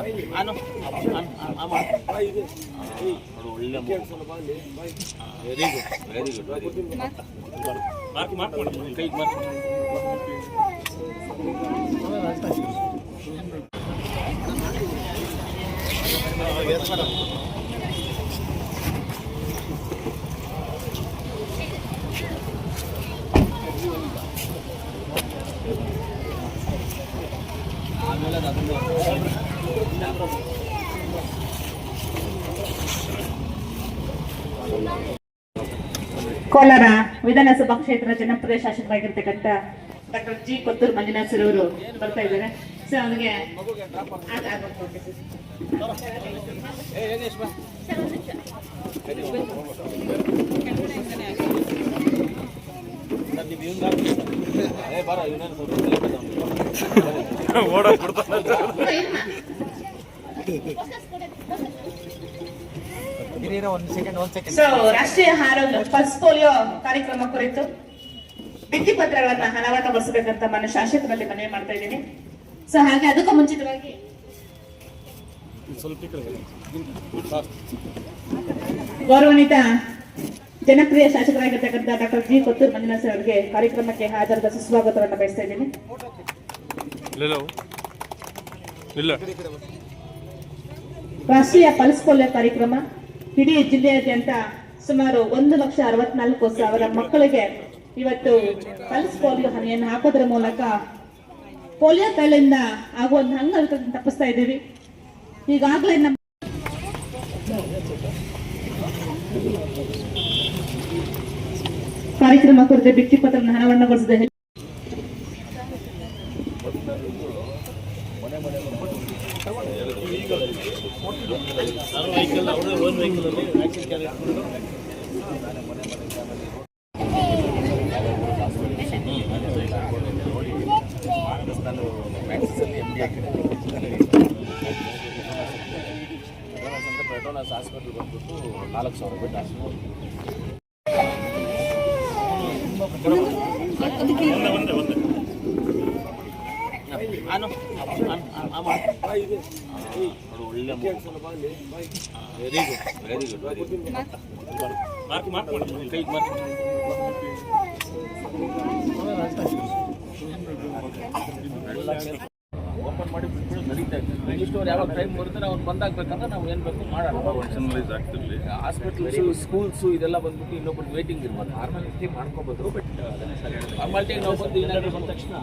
ಒಳ್ಳೆ very good ಕೈ ಕೋಲಾರ ವಿಧಾನಸಭಾ ಕ್ಷೇತ್ರ ಜನಪ್ರಿಯ ಶಾಸಕರಾಗಿರ್ತಕ್ಕಂಥ doctor G Kothur Manjunath sir ಅವರು ಬರ್ತಾ ಇದ್ದಾರೆ. ಸರ್ ಅವರಿಗೆ ರಾಷ್ಟ್ರೀಯ ಆರೋಗ್ಯ ಪಲ್ಸ್ ಪೋಲಿಯೋ ಕಾರ್ಯಕ್ರಮ ಕುರಿತು ಭಿತ್ತಿ ಪತ್ರಗಳನ್ನ ಅನಾವರಣಗೊಳಿಸಬೇಕಂತ ನಾನು ಶಾಸಕರಲ್ಲಿ ಮನವಿ ಮಾಡ್ತಾ ಇದ್ದೀನಿ. ಸೊ ಹಾಗೆ ಅದಕ್ಕೂ ಮುಂಚಿತವಾಗಿ ಗೌರವಾನ್ವಿತ ಜನಪ್ರಿಯ ಶಾಸಕರಾಗಿರ್ತಕ್ಕಂಥ doctor G Kothur Manjunath sir ಅವರಿಗೆ ಕಾರ್ಯಕ್ರಮಕ್ಕೆ ಹಾಜರಾದ ಸುಸ್ವಾಗತವನ್ನು ಬಯಸ್ತಾ ಇದ್ದೀನಿ. ರಾಷ್ಟ್ರೀಯ ಪಲ್ಸ್ ಪೋಲಿಯೋ ಕಾರ್ಯಕ್ರಮ ಇಡೀ ಜಿಲ್ಲೆಯಾದ್ಯಂತ ಸುಮಾರು 1,64,000 ಮಕ್ಕಳಿಗೆ ಇವತ್ತು ಪಲ್ಸ್ ಪೋಲಿಯೋ ಹನಿಯನ್ನು ಹಾಕೋದ್ರ ಮೂಲಕ ಪೋಲಿಯೋ ಕಾಯಿಲೆಯಿಂದ ಆಗುವ ಅಂಗಗಳನ್ನು ತಪ್ಪಿಸ್ತಾ ಇದ್ದೀವಿ. ಈಗಾಗಲೇ ನಮ್ಮ ಕಾರ್ಯಕ್ರಮ ಕುರಿತು ಭಿತ್ತಿ ಪತ್ರವನ್ನು ಅನಾವರಣಗೊಳಿಸಿದ ಪೆಟ್ರೋನಸ್ ಹಾಸ್ಪಿಟಲ್ ಬಂದ್ಬಿಟ್ಟು 4,000 ರೂಪಾಯಿ ಒಳ್ಳೆ ವೆರಿ ಗುಡ್ ಕೈ ಓಪನ್ ಮಾಡಿ ಬಿಟ್ಬಿಟ್ಟು ನಡೀತಾ ಇತ್ತು. ರಿಜಿಸ್ಟರ್ ಯಾವಾಗ ಟೈಮ್ ಬರುತ್ತೆ ಅವ್ರು ಬಂದಾಗಬೇಕಂದ್ರೆ ನಾವು ಏನು ಬೇಕು ಮಾಡೋಣ. ಹಾಸ್ಪಿಟಲ್ಸು ಸ್ಕೂಲ್ಸು ಇದೆಲ್ಲ ಬಂದ್ಬಿಟ್ಟು ಇನ್ನೊಬ್ಬರು ವೇಟಿಂಗ್ ಇರ್ಬೋದು. ಫಾರ್ಮಾಲಿಟಿ ಮಾಡ್ಕೋಬೋದು. ಬಟ್ ಫಾರ್ಮಾಲಿಟಿಗೆ ನಾವು ಬಂದು ಏನಾದರೂ ಬಂದ ತಕ್ಷಣ